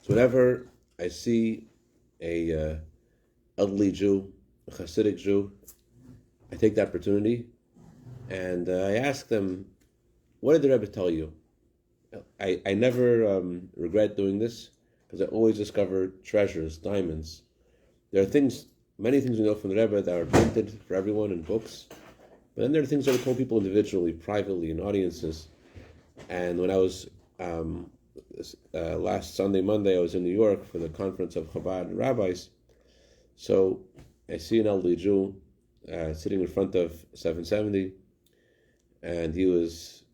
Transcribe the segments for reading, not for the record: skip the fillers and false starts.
So whenever I see a elderly Jew, a Hasidic Jew, I take the opportunity and I ask them, what did the Rebbe tell you? I never regret doing this because I always discover treasures, diamonds. There are things, many things we know from the Rebbe that are printed for everyone in books, but then there are things that we told people individually, privately, in audiences. And when I was last Sunday, Monday, I was in New York for the conference of Chabad rabbis. So I see an elderly Jew sitting in front of 770, and he was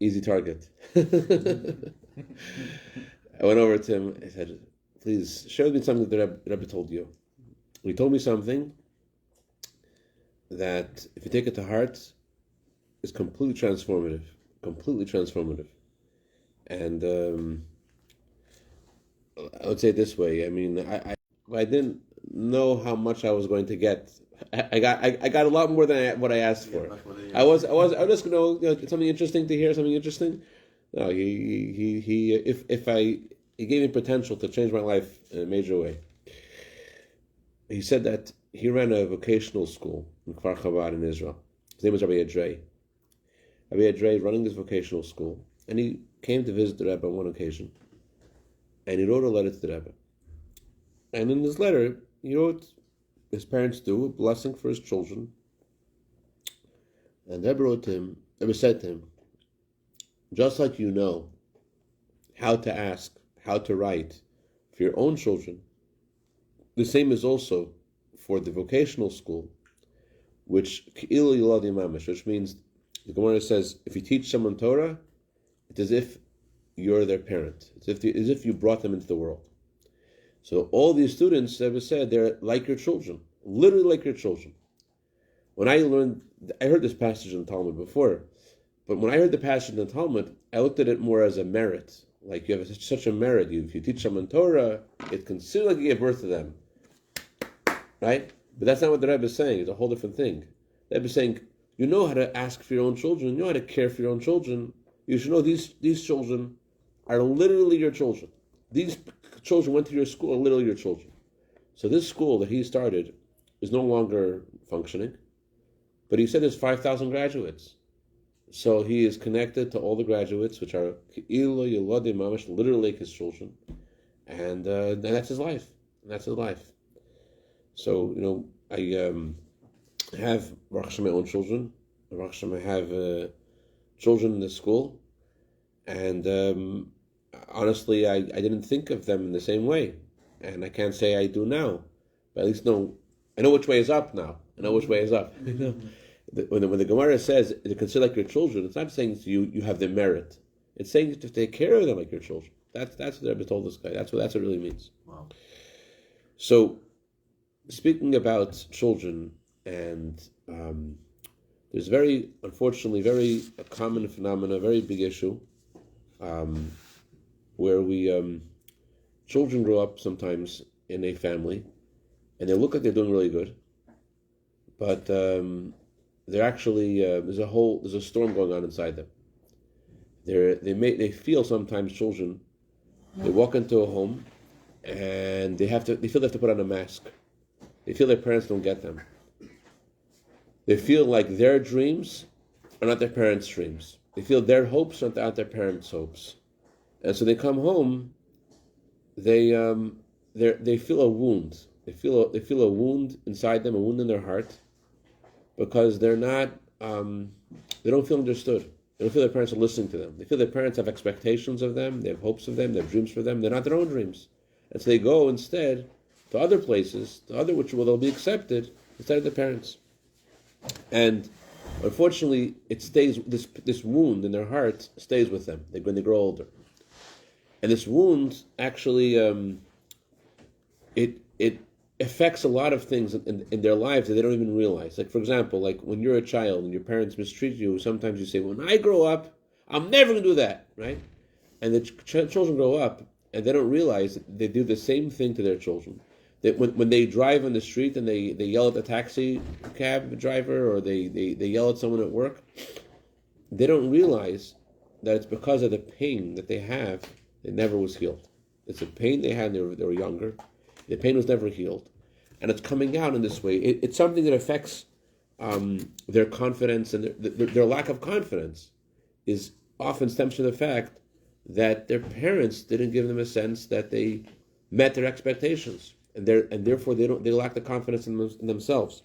easy target. I went over to him. I said, "Please share with me something that the Rebbe told you." He told me something that, if you take it to heart, is completely transformative. Completely transformative. And I would say it this way. I mean, I didn't know how much I was going to get. I got a lot more than what I asked for. I was just something interesting to hear, something interesting. No, he gave me potential to change my life in a major way. He said that he ran a vocational school in Kfar Chabad in Israel. His name was Rabbi Adrei. Rabbi Adrei running this vocational school, and he came to visit the Rebbe on one occasion, and he wrote a letter to the Rebbe. And in this letter, he wrote his parents do a blessing for his children. And the Rebbe said to him, just like you know how to ask, how to write for your own children, the same is also for the vocational school, which means, the Gemara says, if you teach someone Torah, it's as if you're their parent. It's as if you brought them into the world. So all these students, Rebbe said, they're like your children, literally like your children. When I heard this passage in the Talmud before, but when I heard the passage in the Talmud, I looked at it more as a merit. Like you have such a merit. If you teach someone Torah, it's considered like you gave birth to them. Right? But that's not what the Rebbe is saying. It's a whole different thing. The Rebbe is saying, you know how to ask for your own children, you know how to care for your own children. You should know these children are literally your children. These children went to your school, are literally your children. So this school that he started is no longer functioning, but he said there's 5,000 graduates. So he is connected to all the graduates, which are literally his children, and that's his life. And that's his life. So I have Baruch Hashem, my own children. Baruch Hashem, I have children in the school, and honestly, I didn't think of them in the same way, and I can't say I do now, but at least I know which way is up now. I know which way is up. When the Gemara says to consider like your children, it's not saying you have the merit. It's saying to take care of them like your children. That's what the Rebbe told this guy. That's what it really means. Wow. So, speaking about children, and there's unfortunately, very a common phenomenon, a very big issue, where children grow up sometimes in a family, and they look like they're doing really good, but they're actually there's a storm going on inside them. They feel sometimes, children, they walk into a home, and they feel they have to put on a mask. They feel their parents don't get them. They feel like their dreams are not their parents' dreams. They feel their hopes are not their parents' hopes. And so they come home, they feel a wound. They feel a wound inside them, a wound in their heart, because they're not they don't feel understood. They don't feel their parents are listening to them. They feel their parents have expectations of them, they have hopes of them, they have dreams for them. They're not their own dreams. And so they go instead to other places, which they'll be accepted instead of the parents. And unfortunately, it stays. This wound in their heart stays with them when they grow older. And this wound actually it affects a lot of things in their lives that they don't even realize. Like, for example, like when you're a child and your parents mistreat you, sometimes you say, "When I grow up, I'm never going to do that," right? And the children grow up and they don't realize that they do the same thing to their children. That when they drive on the street and they yell at the taxi cab driver, or they yell at someone at work, they don't realize that it's because of the pain that they have It never was healed. It's a pain they had when they were younger. The pain was never healed. And it's coming out in this way. It's something that affects their confidence, and their lack of confidence is often stems from the fact that their parents didn't give them a sense that they met their expectations, and therefore they lack the confidence in themselves.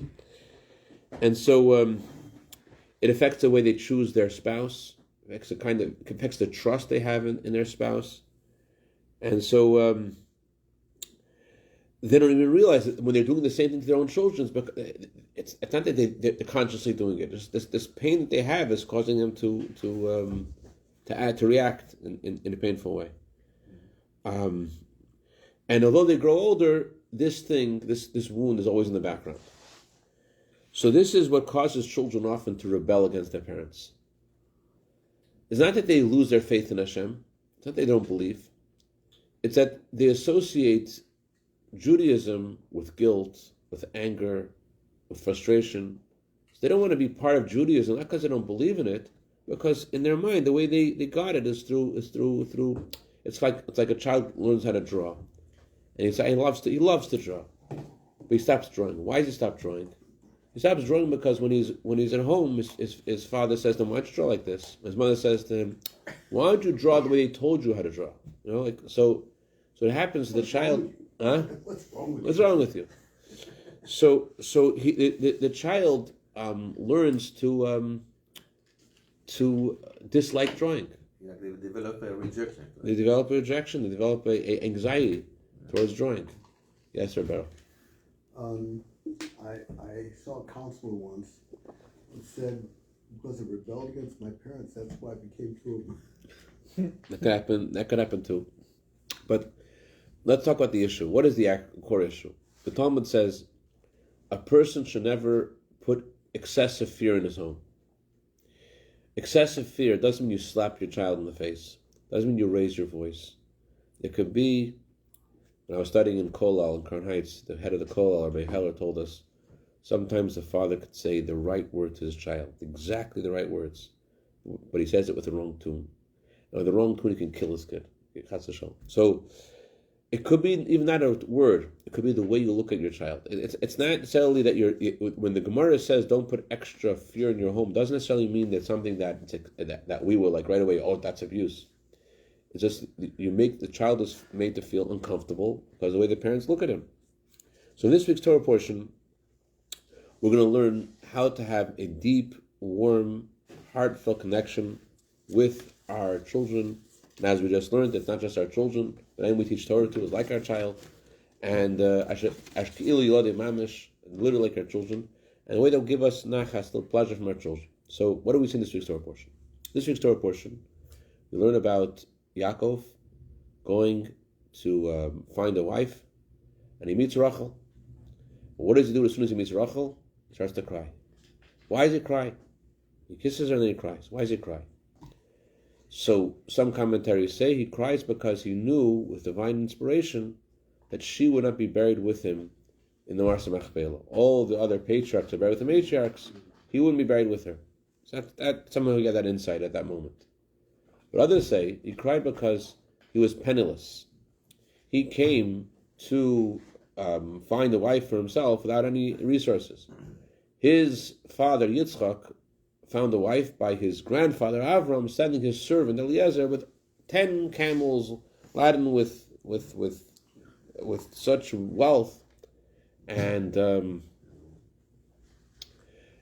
And so it affects the way they choose their spouse. It affects the trust they have in their spouse. And so they don't even realize that when they're doing the same thing to their own children, it's not that they're consciously doing it. Just this pain that they have is causing them to react in a painful way. And although they grow older, this wound is always in the background. So this is what causes children often to rebel against their parents. It's not that they lose their faith in Hashem. It's not that they don't believe. It's that they associate Judaism with guilt, with anger, with frustration. So they don't want to be part of Judaism, not because they don't believe in it, because in their mind, the way they got it is through. It's like a child learns how to draw, and he loves to draw, but he stops drawing. Why does he stop drawing? He stops drawing because when he's at home, his father says to him, "Why don't you draw like this?" His mother says to him, "Why don't you draw the way they told you how to draw?" So it happens to the child. Huh? What's wrong with you? So the child learns to dislike drawing. Yeah, they develop a rejection. They develop a rejection. They develop a anxiety towards drawing. Yes, Rabbi. I saw a counselor once who said, because I rebelled against my parents, that's why I became two of them. That could happen too. But let's talk about the issue. What is the core issue? The Talmud says a person should never put excessive fear in his home. Excessive fear doesn't mean you slap your child in the face. Doesn't mean you raise your voice. It could be, when I was studying in Kollel in Crown Heights, the head of the Kollel, Rabbi Heller, told us sometimes the father could say the right word to his child, exactly the right words, but he says it with the wrong tune. And with the wrong tune, he can kill his kid. So it could be even not a word. It could be the way you look at your child. It's not necessarily that when the Gemara says don't put extra fear in your home, doesn't necessarily mean that something that we will like right away, oh, that's abuse. It's just the child is made to feel uncomfortable because of the way the parents look at him. So in this week's Torah portion, we're going to learn how to have a deep, warm, heartfelt connection with our children. And as we just learned, it's not just our children, but anyone we teach Torah to is like our child. And literally like our children. And the way they'll give us nachas, the pleasure from our children. So what do we see in this week's Torah portion? This week's Torah portion, we learn about Yaakov going to find a wife, and he meets Rachel. What does he do as soon as he meets Rachel? He starts to cry. Why does he cry? He kisses her and then he cries. Why does he cry? So some commentaries say he cries because he knew with divine inspiration that she would not be buried with him in the Mars Machpelah. All the other patriarchs are buried with the matriarchs. He wouldn't be buried with her. So that somehow he got that insight at that moment. But others say he cried because he was penniless. He came to find a wife for himself without any resources. His father Yitzchak found a wife by his grandfather Avram, sending his servant Eliezer with 10 camels laden with such wealth, and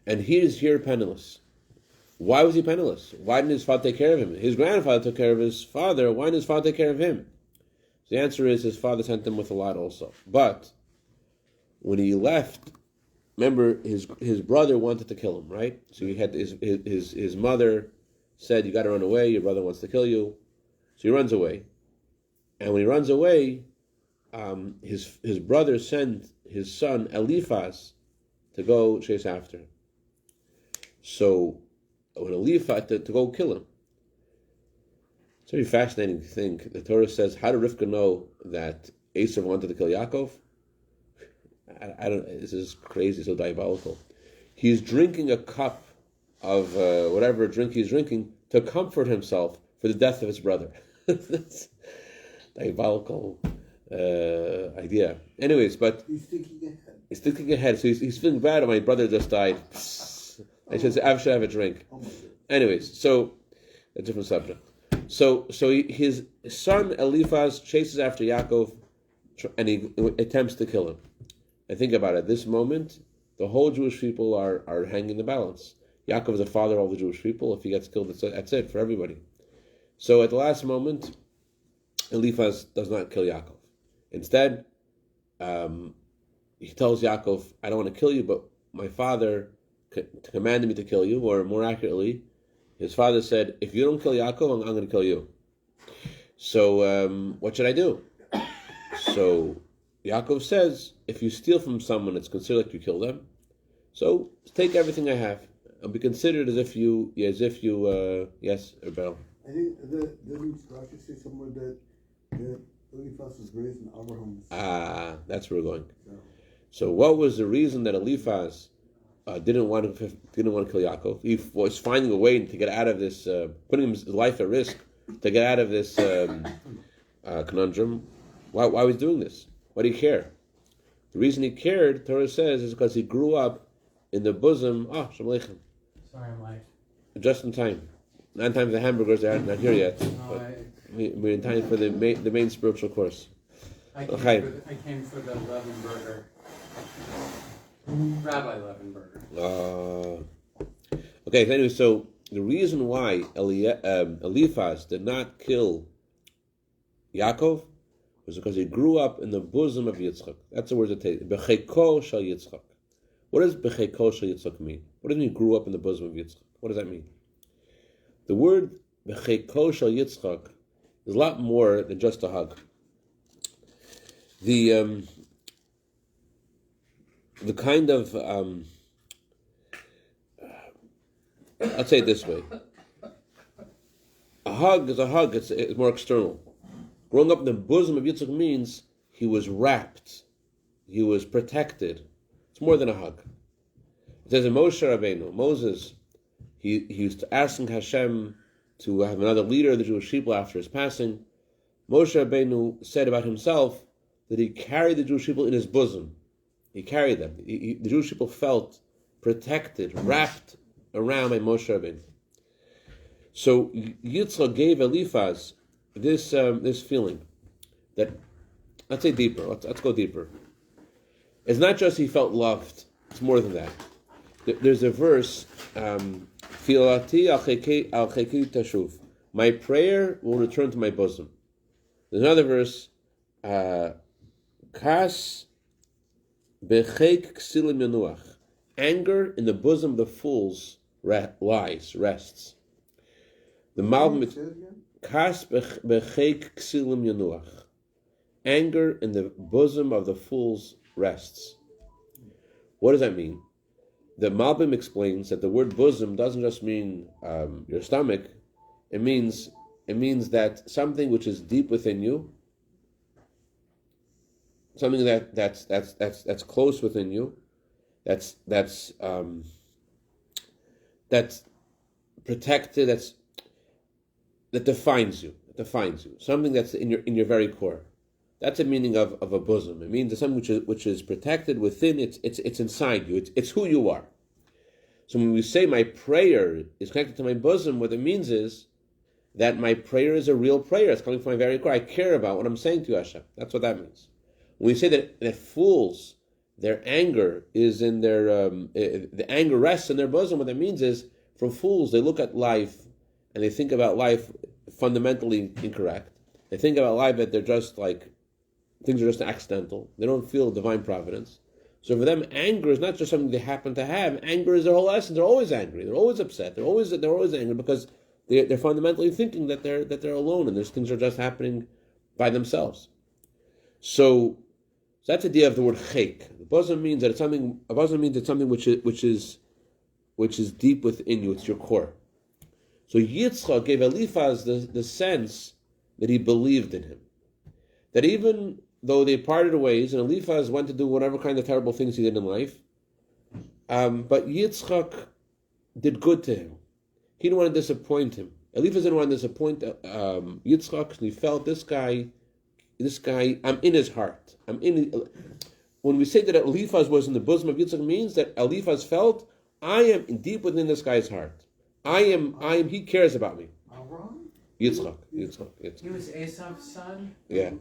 he is here penniless. Why was he penniless? Why didn't his father take care of him? His grandfather took care of his father. Why didn't his father take care of him? So the answer is his father sent him with a lot also. But when he left, remember his brother wanted to kill him, right? So he had his mother said, "You got to run away. Your brother wants to kill you." So he runs away, and when he runs away, his brother sent his son Eliphaz to go chase after him. So when Eliphaz to go kill him. It's a very fascinating thing. The Torah says, how did Rivka know that Esav wanted to kill Yaakov? I don't. This is crazy, so diabolical. He's drinking a cup of whatever drink he's drinking to comfort himself for the death of his brother. diabolical idea. Anyways, but He's thinking ahead. he's thinking ahead, so he's feeling bad. My brother just died. I should have a drink. Oh my God. Anyways, so a different subject. So his son Eliphaz chases after Yaakov, and he attempts to kill him. And think about it. This moment, the whole Jewish people are hanging the balance. Yaakov is the father of all the Jewish people. If he gets killed, that's it for everybody. So at the last moment, Eliphaz does not kill Yaakov. Instead, he tells Yaakov, "I don't want to kill you, but my father commanded me to kill you," or more accurately, his father said, "If you don't kill Yaakov, I'm going to kill you." So what should I do? So Yaakov says, if you steal from someone, it's considered like you kill them. So take everything I have. It'll be considered as if you, yes, Rebel. I think doesn't Rashi say somewhere that Eliphaz was raised in Abraham's? That's where we're going. So, So what was the reason that Eliphaz didn't want to kill Yaakov? He was finding a way to get out of this, putting his life at risk to get out of this conundrum. Why was he doing this? Why did he care? The reason he cared, Torah says, is because he grew up in the bosom. Shalom Aleichem. Sorry, I'm late. Just in time. 9 times the hamburgers, they're not here yet. No, But we're in time for the main spiritual course. I Okay. came for the Levenberger. Rabbi Levenberger. Okay, anyway, so the reason why Eliphaz did not kill Yaakov was because he grew up in the bosom of Yitzchak. That's the word that takes. Becheko shel Yitzchak. What does Becheko shel Yitzchak mean? What does it mean he grew up in the bosom of Yitzchak? What does that mean? The word Becheko shel Yitzchak is a lot more than just a hug. The kind of I'll say it this way: a hug is a hug. It's more external. Growing up in the bosom of Yitzchak means he was wrapped, he was protected. It's more than a hug. It says in Moshe Rabbeinu, Moses, he used to asking Hashem to have another leader of the Jewish people after his passing. Moshe Rabbeinu said about himself that he carried the Jewish people in his bosom. He carried them. The Jewish people felt protected, wrapped around by Moshe Rabbeinu. So Yitzchak gave Eliphaz this feeling that, let's say deeper. Let's go deeper. It's not just he felt loved. It's more than that. There's a verse, Filati al cheki tashuv. My prayer will return to my bosom. There's another verse, Kas bechek ksilim yanuach. Anger in the bosom of the fools rests. The Malbim, say it again? Kas bechek ksilim yanuach. Anger in the bosom of the fools rests. What does that mean? The Malbim explains that the word bosom doesn't just mean your stomach. It means that something which is deep within you, something that's close within you, that's protected, that defines you. It defines you. Something that's in your very core. That's the meaning of a bosom. It means it's something which is protected within. It's inside you. It's who you are. So when we say my prayer is connected to my bosom, what it means is that my prayer is a real prayer. It's coming from my very core. I care about what I'm saying to Hashem. That's what that means. When we say that fools, their anger is in their the anger rests in their bosom, what that means is, from fools, they look at life and they think about life fundamentally incorrect. They think about life that they're just like things are just accidental. They don't feel divine providence. So for them, anger is not just something they happen to have. Anger is their whole essence. They're always angry. They're always upset. They're always angry because they're fundamentally thinking that they're alone and these things are just happening by themselves. So that's the idea of the word chek. The bosom means that it's something. A bosom means it's something which is deep within you. It's your core. So Yitzchak gave Eliphaz the sense that he believed in him. That even though they parted ways and Eliphaz went to do whatever kind of terrible things he did in life, but Yitzchak did good to him. He didn't want to disappoint him. Eliphaz didn't want to disappoint Yitzchak, and he felt this guy this guy, I'm in his heart. When we say that Eliphaz was in the bosom of Yitzchak, means that Eliphaz felt, I am deep within this guy's heart. He cares about me. Yitzchak. He was Esau's son? Yeah.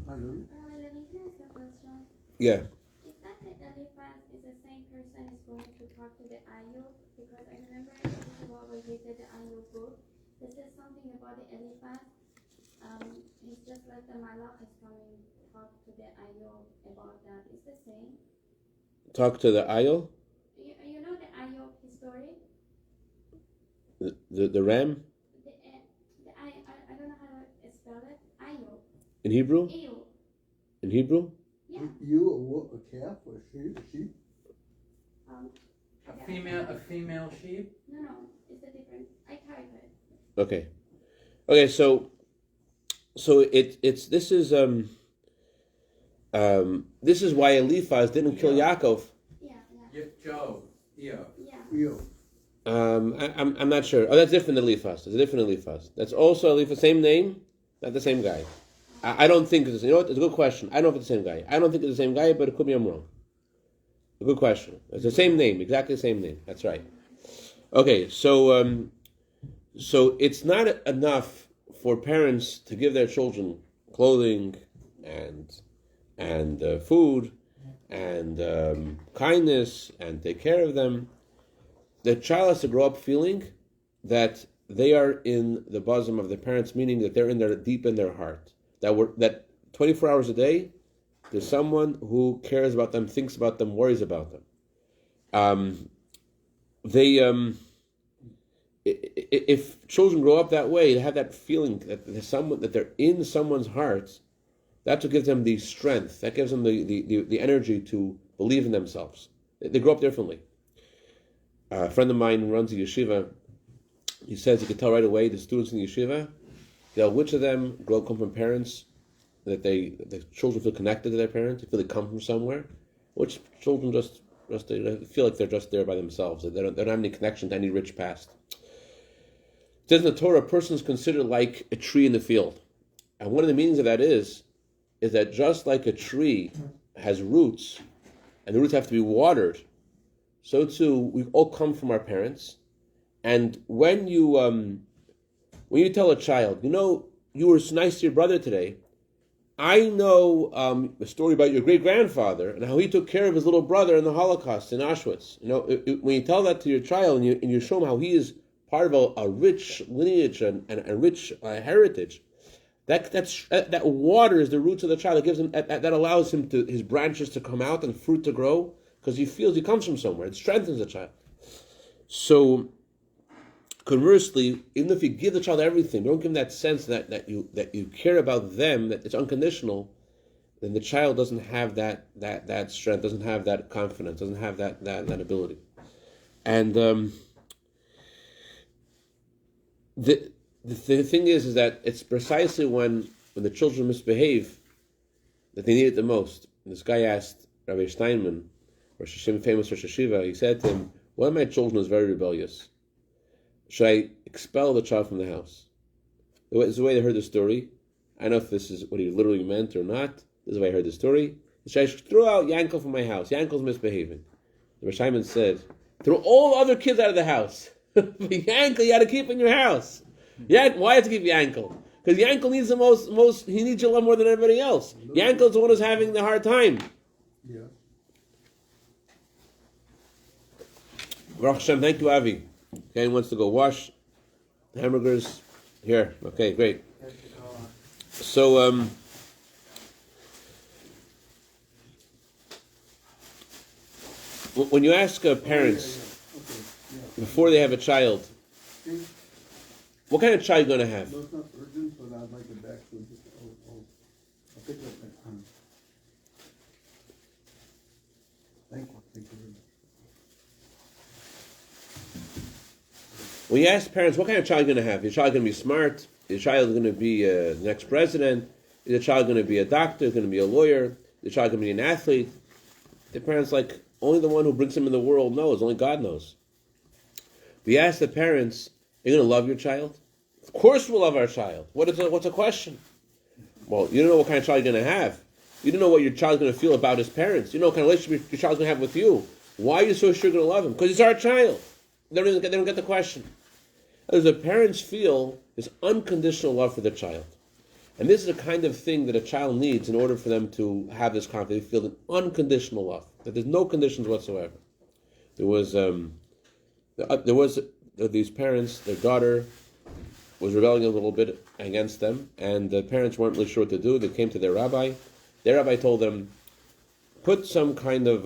Let me ask a question. Yeah. Is that the Eliphaz is the same person who's going to talk to the Ayub? Because I remember when we did the Ayub book, there says something about the Eliphaz. It's just like the Malach is coming to talk to the Ayub about that. It's the same. Talk to the Ayil, You know the Ayub story? the ram I don't know how to spell it. Ayub. in Hebrew. Ayub. In Hebrew. Yeah. You a calf or a sheep? A female sheep? No, it's a different. I type it. Okay. So this is why Eliphaz didn't kill Yaakov. Yeah. Job. Yeah. You. I'm not sure. Oh, that's different than Eliphaz. That's a different Eliphaz. That's also Eliphaz, same name, not the same guy. I don't think it's. You know what? It's a good question. I don't know if it's the same guy. I don't think it's the same guy, but it could be I'm wrong. A good question. It's the same name, exactly the same name. That's right. Okay, so it's not enough for parents to give their children clothing and food and kindness and take care of them. The child has to grow up feeling that they are in the bosom of their parents, meaning that they're deep in their heart. That 24 hours a day, there's someone who cares about them, thinks about them, worries about them. If children grow up that way, they have that feeling that they're in someone's heart. That's what gives them the strength. That gives them the energy to believe in themselves. They grow up differently. A friend of mine runs a yeshiva. He says he could tell right away the students in the yeshiva, which of them come from parents that the children feel connected to their parents, they feel they come from somewhere. Which children just they feel like they're just there by themselves. They don't have any connection to any rich past. It says in the Torah, a person is considered like a tree in the field. And one of the meanings of that is that just like a tree has roots, and the roots have to be watered, so too we all come from our parents. And when you tell a child, you were so nice to your brother today, I know a story about your great-grandfather and how he took care of his little brother in the Holocaust in Auschwitz. When you tell that to your child and you show him how he is part of a rich lineage and a rich heritage, that waters the roots of the child. That gives him that allows his branches to come out and fruit to grow, because he feels he comes from somewhere. It strengthens the child. So conversely, even if you give the child everything, you don't give him that sense that you care about them, that it's unconditional, then the child doesn't have that strength, doesn't have that confidence, doesn't have that ability. And the thing is that it's precisely when the children misbehave that they need it the most. And this guy asked Rabbi Steinman, famous Rosh Hashiva, he said to him, one of my children is very rebellious. Should I expel the child from the house? This is the way I heard the story. I don't know if this is what he literally meant or not. This is the way I heard the story. Should I throw out Yankel from my house? Yankel's misbehaving. The Rosh Hashiva said, throw all the other kids out of the house. Yankel, you got to keep in your house. Why have to keep Yankel? Because Yankel needs the most. He needs your love more than everybody else. Yankel's the one who's having the hard time. Yeah. Baruch Hashem, thank you, Avi. Okay, wants to go wash hamburgers here. Okay, great. So, when you ask parents before they have a child, what kind of child are you going to have? No, it's not urgent, but I'd like it back, so just, I'll pick it up next time. Thank you very much. When you ask parents, what kind of child are you going to have? Is your child going to be smart? Is your child going to be the next president? Is your child going to be a doctor? Is going to be a lawyer? Is your child going to be an athlete? The parents only the one who brings him in the world knows. Only God knows. We ask the parents, are you going to love your child? Of course we'll love our child. What's a question? Well, you don't know what kind of child you're going to have. You don't know what your child's going to feel about his parents. You know what kind of relationship your child's going to have with you. Why are you so sure you're going to love him? Because he's our child. They don't get the question. As the parents feel this unconditional love for the child. And this is the kind of thing that a child needs in order for them to have this confidence. They feel an unconditional love, that there's no conditions whatsoever. There was these parents, their daughter was rebelling a little bit against them, and the parents weren't really sure what to do. They came to their rabbi. Their rabbi told them, put some kind of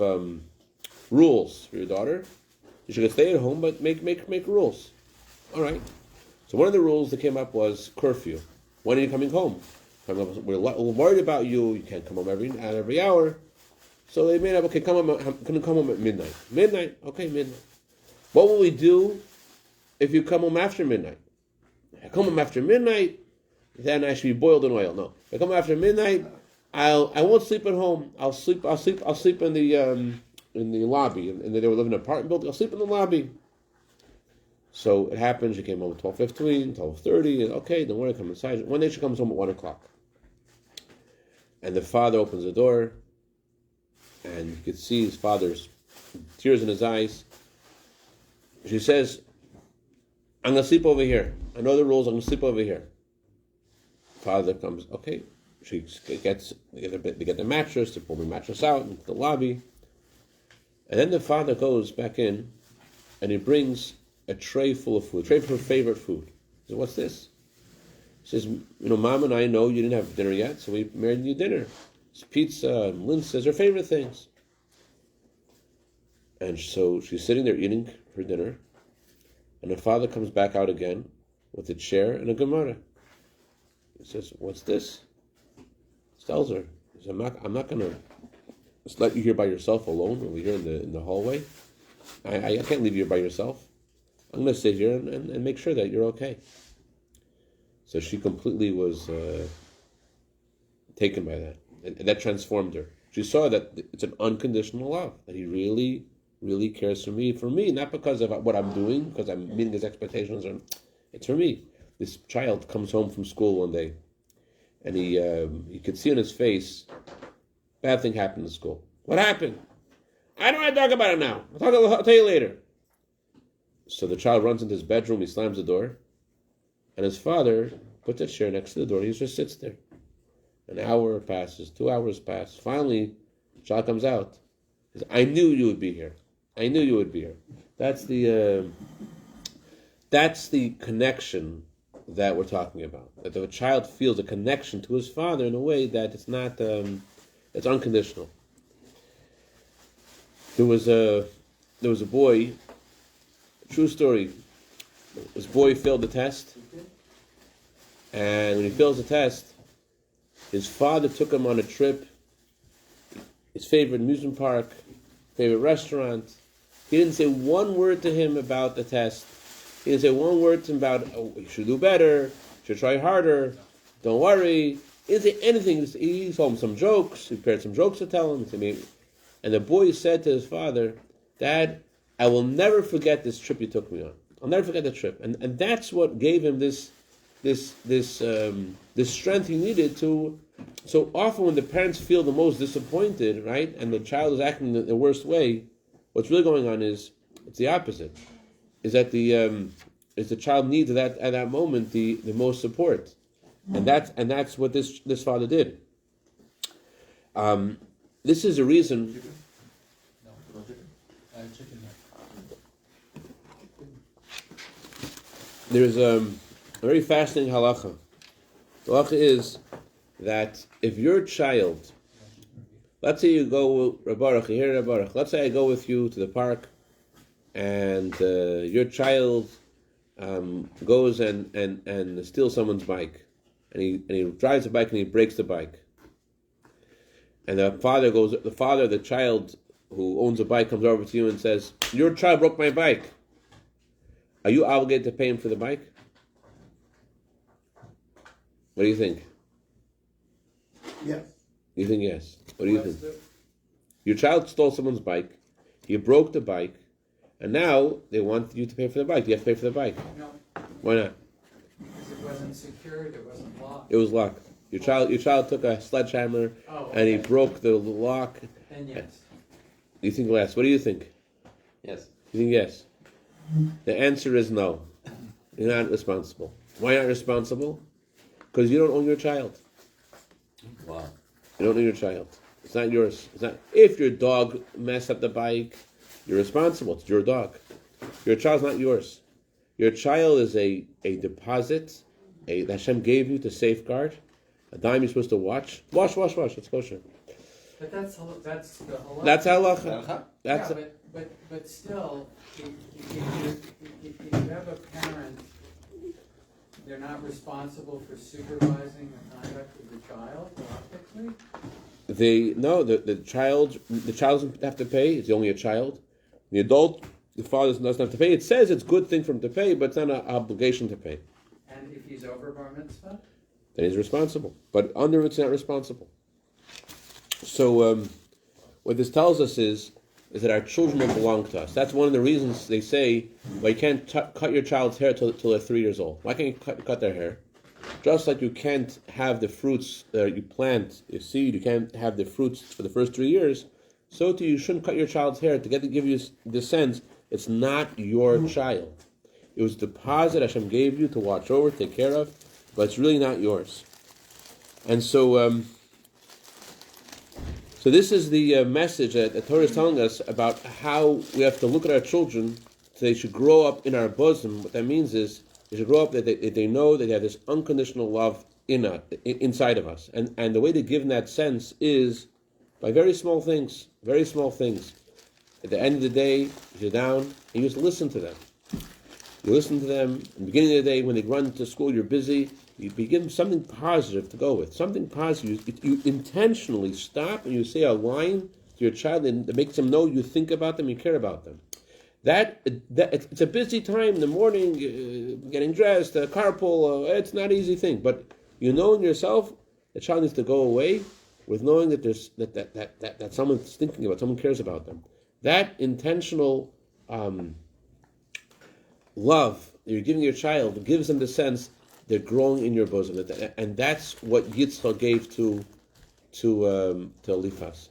rules for your daughter. You should stay at home, but make rules. All right. So one of the rules that came up was curfew. When are you coming home? We're worried about you. You can't come home every hour. So they made up, okay, come home at midnight. Midnight? Okay, midnight. What will we do if you come home after midnight? If I come home after midnight, then I should be boiled in oil. No. If I come home after midnight, I won't sleep at home. I'll sleep in the lobby. And they were living in an apartment building. I'll sleep in the lobby. So it happens, you came home at 12:15, 12:30, and okay, don't worry, come inside. One day she comes home at 1 o'clock. And the father opens the door, and you could see his father's tears in his eyes. She says, I'm going to sleep over here. I know the rules, I'm going to sleep over here. Father comes, okay. They get the mattress, they pull the mattress out into the lobby. And then the father goes back in, and he brings a tray full of food, a tray for her favorite food. He says, what's this? He says, Mom and I know you didn't have dinner yet, so we made you dinner. It's pizza and linses, her favorite things. And so she's sitting there eating her dinner, and her father comes back out again with a chair and a Gemara. He says, what's this? He tells her, he says, I'm not going to just let you here by yourself alone over here in the hallway. I can't leave you here by yourself. I'm going to sit here and make sure that you're okay. So she completely was taken by that. And that transformed her. She saw that it's an unconditional love, that he really, really cares for me, not because of what I'm doing, because I'm meeting his expectations. It's for me. This child comes home from school one day, and he could see on his face, bad thing happened in school. What happened? I don't want to talk about it now. I'll tell you later. So the child runs into his bedroom, he slams the door, and his father puts a chair next to the door, he just sits there. An hour passes, 2 hours pass. Finally, the child comes out. He says, I knew you would be here. I knew you would be here. That's the connection that we're talking about. That the child feels a connection to his father in a way that it's not, it's unconditional. There was a boy, true story. This boy failed the test, and when he fails the test, his father took him on a trip, his favorite amusement park, favorite restaurant. He didn't say one word to him about the test. He didn't say one word to him about, you should do better, you should try harder, don't worry. He didn't say anything. He told him some jokes, he prepared some jokes to tell him. And the boy said to his father, Dad, I will never forget this trip you took me on. I'll never forget the trip. And that's what gave him this strength he needed to. So often when the parents feel the most disappointed, right, and the child is acting the worst way, what's really going on is it's the opposite. Is that the child needs at that moment the most support, and that's what this father did. This is a reason. There's a very fascinating halacha. The halacha is that if your child, let's say you go, Rabbi, here, Rabbi, let's say I go with you to the park, and your child goes and steals someone's bike, and he drives the bike and he breaks the bike, and the child who owns the bike comes over to you and says, your child broke my bike. Are you obligated to pay him for the bike? What do you think? Yes. You think yes? What do you think? Your child stole someone's bike, you broke the bike, and now they want you to pay for the bike. Do you have to pay for the bike? No, Why not? because it wasn't secured, it wasn't locked. It was locked. Your child took a sledgehammer and he broke the lock. Then yes. You think yes? What do you think? Yes. You think yes? The answer is no. You're not responsible. Why not responsible? Because you don't own your child. Wow. You don't own your child. It's not yours. It's not. If your dog messed up the bike, you're responsible. It's your dog. Your child's not yours. Your child is a deposit that Hashem gave you to safeguard. A dime you're supposed to wash. It's kosher. But that's the halacha. That's halacha. That's yeah, but still, if you have a parent, they're not responsible for supervising the conduct of the child, optically? the child doesn't have to pay. It's only a child. The adult, the father doesn't have to pay. It says it's a good thing for him to pay, but it's not an obligation to pay. And if he's over bar mitzvah? Then he's responsible. But under it's not responsible. So what this tells us is that our children don't belong to us. That's one of the reasons they say, well, you can't cut your child's hair till they're 3 years old. Why can't you cut their hair? Just like you can't have the fruits that you plant, you seed, you can't have the fruits for the first 3 years, so too you shouldn't cut your child's hair to give you the sense it's not your child. It was a deposit Hashem gave you to watch over, take care of, but it's really not yours. And so this is the message that the Torah is telling us about how we have to look at our children so they should grow up in our bosom. What that means is they should grow up that they know that they have this unconditional love inside of us. And the way to give them that sense is by very small things. At the end of the day, you're down and you just listen to them. You listen to them. In the beginning of the day, when they run to school, you're busy. You give them something positive to go with. Something positive. You intentionally stop and you say a line to your child that makes them know you think about them, you care about them. That it's a busy time in the morning, getting dressed, carpool. It's not an easy thing, but you know in yourself the child needs to go away with knowing that there's that someone's thinking about, someone cares about them. That intentional love that you're giving your child gives them the sense they're growing in your bosom, and that's what Yitzchak gave to Eliphaz.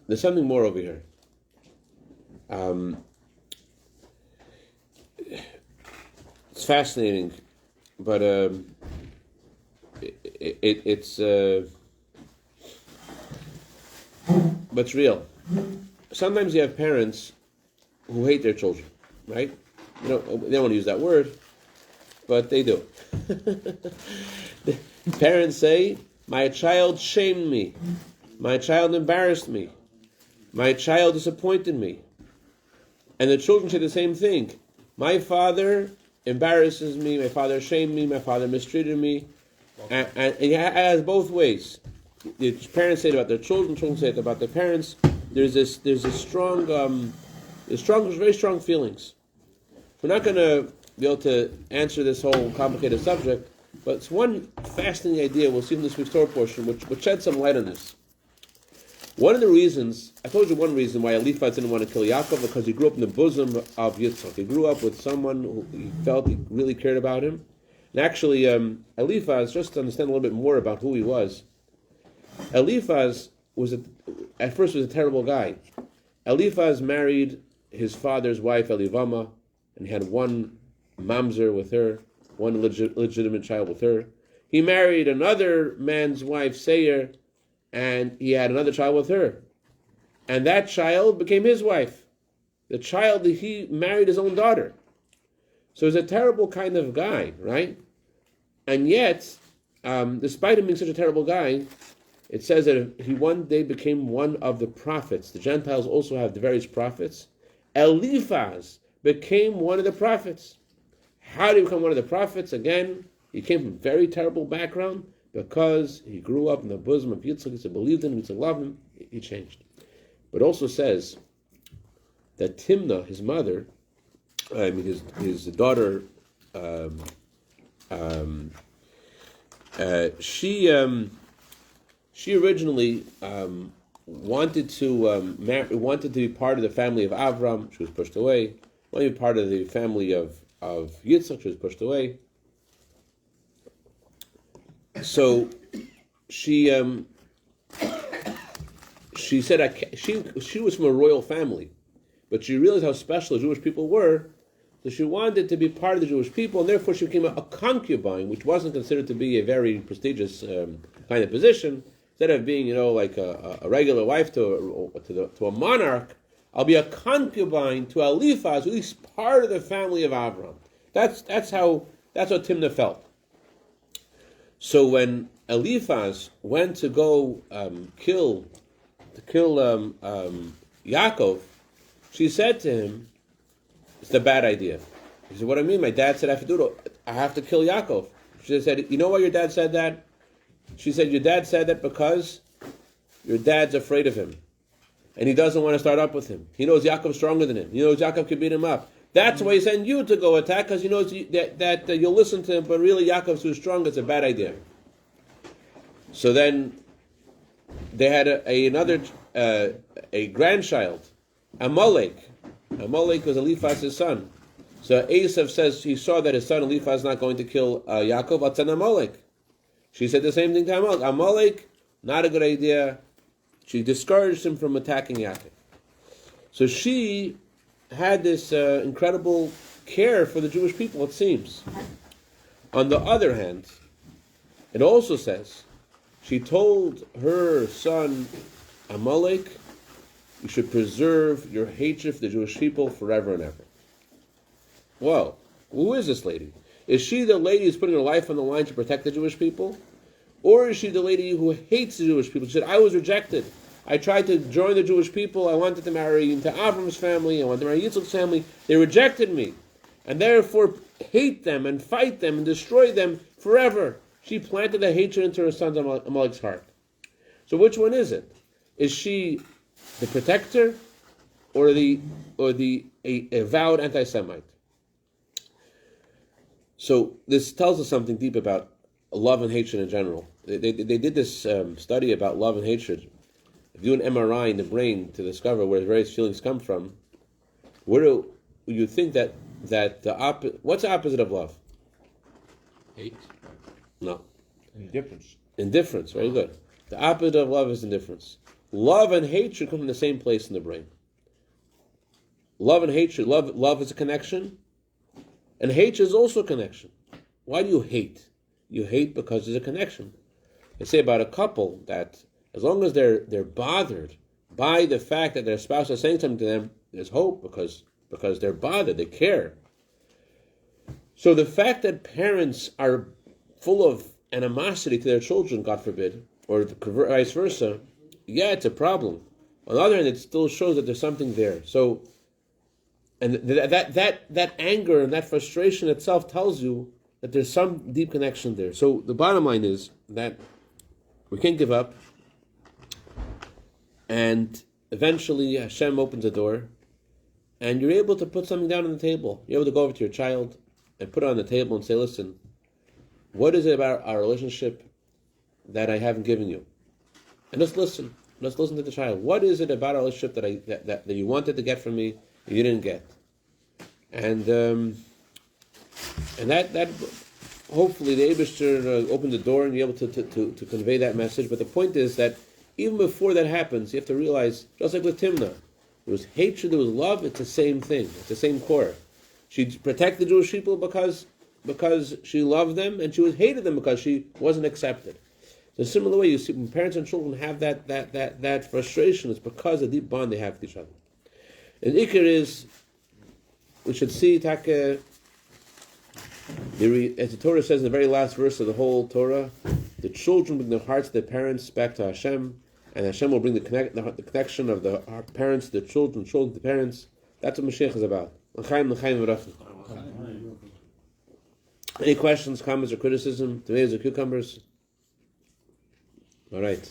There's something more over here. It's fascinating, but it's real. Sometimes you have parents who hate their children, right? They don't want to use that word, but they do. The parents say, "My child shamed me. My child embarrassed me. My child disappointed me." And the children say the same thing. "My father embarrasses me. My father shamed me. My father mistreated me." And it has both ways. The parents say it about their children say it about their parents. There's very strong feelings. We're not going to be able to answer this whole complicated subject, but it's one fascinating idea we'll see from this week's Torah portion, which sheds some light on this. One of the reasons, I told you one reason why Eliphaz didn't want to kill Yaakov, because he grew up in the bosom of Yitzchak. He grew up with someone who he felt he really cared about him. And actually, Eliphaz, just to understand a little bit more about who he was, Eliphaz at first was a terrible guy. Eliphaz married his father's wife, Elivama, and he had one mamzer with her, one legitimate child with her. He married another man's wife, Seir, and he had another child with her. And that child became his wife. The child, he married his own daughter. So he's a terrible kind of guy, right? And yet, despite him being such a terrible guy, it says that he one day became one of the prophets. The Gentiles also have the various prophets. Eliphaz became one of the prophets. How did he become one of the prophets? Again, he came from a very terrible background because he grew up in the bosom of Yitzchak. He believed in him, Yitzchak loved him. He changed. But it also says that Timnah, his mother, his daughter, she originally wanted to be part of the family of Avram. She was pushed away. Wanted to be part of the family of Yitzchak. She was pushed away. So she said she was from a royal family, but she realized how special the Jewish people were, so she wanted to be part of the Jewish people, and therefore she became a concubine, which wasn't considered to be a very prestigious kind of position. Instead of being, like a regular wife to a monarch, I'll be a concubine to Eliphaz, who is part of the family of Avram. That's how Timnah felt. So when Eliphaz went to go kill Yaakov, she said to him, "It's a bad idea." He said, "What do I mean? My dad said I have to do it. I have to kill Yaakov." She said, "You know why your dad said that?" She said, "Your dad said that because your dad's afraid of him, and he doesn't want to start up with him. He knows Yaakov's stronger than him. He knows Yaakov can beat him up. That's why he sent you to go attack, because he knows that you'll listen to him, but really Yaakov's too strong. It's a bad idea." So then they had another grandchild, Amalek. Amalek was Eliphaz's son. So Esav says he saw that his son Eliphaz is not going to kill Yaakov. I'll send Amalek. She said the same thing to Amalek. Amalek, not a good idea. She discouraged him from attacking Yaakov. So she had this incredible care for the Jewish people, it seems. On the other hand, it also says, she told her son Amalek, "You should preserve your hatred for the Jewish people forever and ever." Whoa, who is this lady? Is she the lady who's putting her life on the line to protect the Jewish people? Or is she the lady who hates the Jewish people? She said, "I was rejected. I tried to join the Jewish people. I wanted to marry into Avram's family. I wanted to marry Yitzchak's family. They rejected me. And therefore hate them and fight them and destroy them forever." She planted the hatred into her son Amalek's heart. So which one is it? Is she the protector or the avowed anti-Semite? So this tells us something deep about love and hatred in general. They did this study about love and hatred. If you do an MRI in the brain to discover where various feelings come from, where do you think that what's the opposite of love? Hate. No. Indifference. Indifference, very good. The opposite of love is indifference. Love and hatred come from the same place in the brain. Love and hatred, love is a connection, and hatred is also a connection. Why do you hate? You hate because there's a connection. They say about a couple that as long as they're bothered by the fact that their spouse is saying something to them, there's hope because they're bothered, they care. So the fact that parents are full of animosity to their children, God forbid, or vice versa, yeah, it's a problem. On the other hand, it still shows that there's something there. So, and that anger and that frustration itself tells you that there's some deep connection there. So the bottom line is that we can't give up, and eventually Hashem opens the door, and you're able to put something down on the table. You're able to go over to your child and put it on the table and say, "Listen, what is it about our relationship that I haven't given you?" And just listen. Let's listen to the child. What is it about our relationship that you wanted to get from me and you didn't get? And that hopefully the Eibishter opens the door and you're able to convey that message. But the point is that even before that happens, you have to realize, just like with Timnah, there was hatred, there was love. It's the same thing. It's the same core. She protected the Jewish people because she loved them, and she hated them because she wasn't accepted. So a similar way, you see, when parents and children have that frustration, it's because of the deep bond they have with each other. And Iker is, we should see, as the Torah says in the very last verse of the whole Torah, the children bring their hearts to their parents back to Hashem, and Hashem will bring the connection of the parents to the children to the parents. That's what Mashiach is about. Any questions, comments, or criticism? Tomatoes or cucumbers? All right.